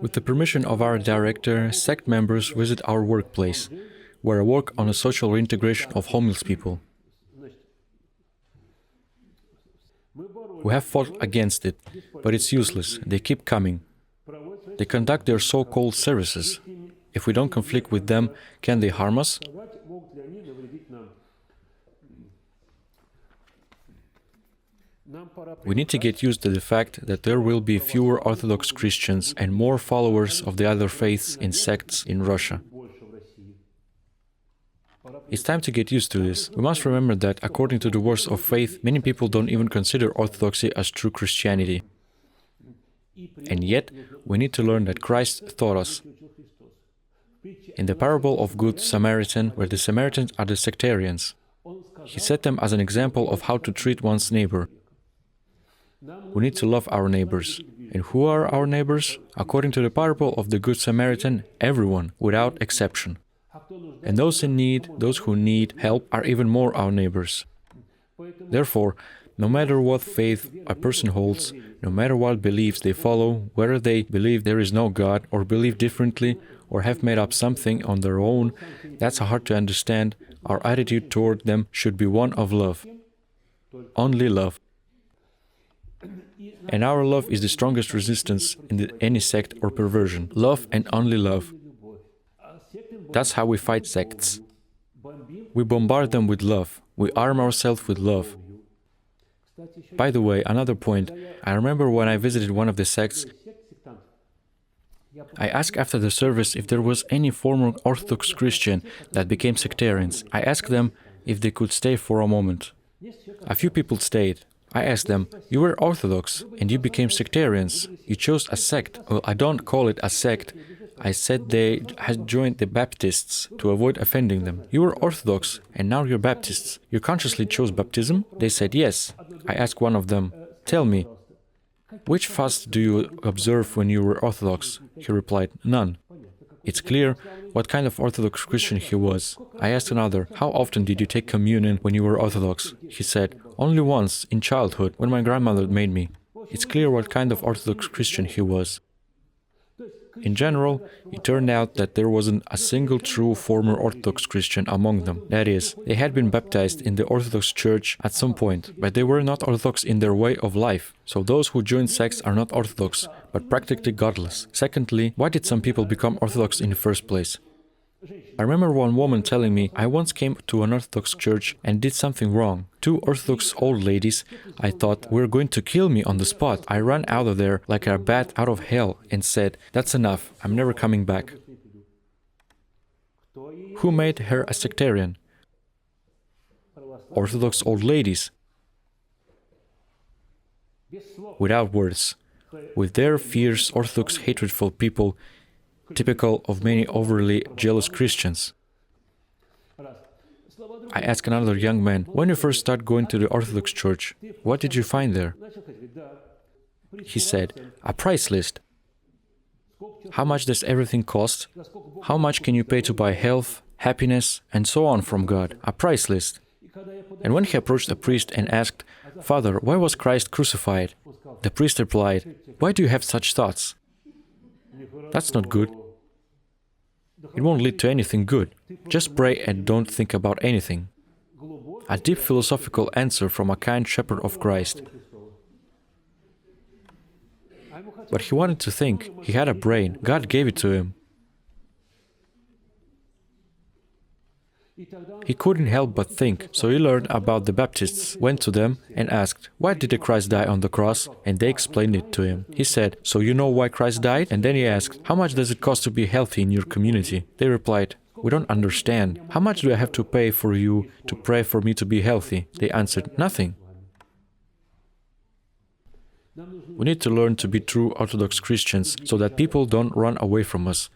With the permission of our director, sect members visit our workplace, where I work on a social reintegration of homeless people. We have fought against it, but it's useless. They keep coming. They conduct their so-called services. If we don't conflict with them, can they harm us? We need to get used to the fact that there will be fewer Orthodox Christians and more followers of the other faiths in sects in Russia. It's time to get used to this. We must remember that, according to the words of faith, many people don't even consider Orthodoxy as true Christianity. And yet, we need to learn that Christ taught us. In the parable of Good Samaritan, where the Samaritans are the sectarians, he set them as an example of how to treat one's neighbor. We need to love our neighbors. And who are our neighbors? According to the parable of the Good Samaritan, everyone, without exception. And those in need, those who need help, are even more our neighbors. Therefore, no matter what faith a person holds, no matter what beliefs they follow, whether they believe there is no God, or believe differently, or have made up something on their own, that's hard to understand. Our attitude toward them should be one of love. Only love. And our love is the strongest resistance in any sect or perversion. Love and only love. That's how we fight sects. We bombard them with love. We arm ourselves with love. By the way, another point. I remember when I visited one of the sects, I asked after the service if there was any former Orthodox Christian that became sectarians. I asked them if they could stay for a moment. A few people stayed. I asked them, "You were Orthodox and you became sectarians. You chose a sect." Well, I don't call it a sect. I said they had joined the Baptists to avoid offending them. "You were Orthodox and now you're Baptists. You consciously chose baptism?" They said yes. I asked one of them, "Tell me, which fast do you observe when you were Orthodox?" He replied, "None." It's clear what kind of Orthodox Christian he was. I asked another, "How often did you take communion when you were Orthodox?" He said, "Only once, in childhood, when my grandmother made me." It's clear what kind of Orthodox Christian he was. In general, it turned out that there wasn't a single true former Orthodox Christian among them. That is, they had been baptized in the Orthodox Church at some point, but they were not Orthodox in their way of life. So those who join sects are not Orthodox, but practically godless. Secondly, why did some people become Orthodox in the first place? I remember one woman telling me, "I once came to an Orthodox church and did something wrong. Two Orthodox old ladies, I thought, were going to kill me on the spot. I ran out of there like a bat out of hell and said, 'That's enough, I'm never coming back.'" Who made her a sectarian? Orthodox old ladies. Without words. With their fierce Orthodox hatredful people, typical of many overly jealous Christians. I asked another young man, "When you first started going to the Orthodox Church, what did you find there?" He said, "A price list. How much does everything cost? How much can you pay to buy health, happiness, and so on from God? A price list." And when he approached a priest and asked, "Father, why was Christ crucified?" the priest replied, "Why do you have such thoughts? That's not good. It won't lead to anything good. Just pray and don't think about anything." A deep philosophical answer from a kind shepherd of Christ. But he wanted to think. He had a brain. God gave it to him. He couldn't help but think, so he learned about the Baptists, went to them and asked, "Why did the Christ die on the cross?" And they explained it to him. He said, "So you know why Christ died?" And then he asked, "How much does it cost to be healthy in your community?" They replied, "We don't understand. How much do I have to pay for you to pray for me to be healthy?" They answered, "Nothing." We need to learn to be true Orthodox Christians so that people don't run away from us.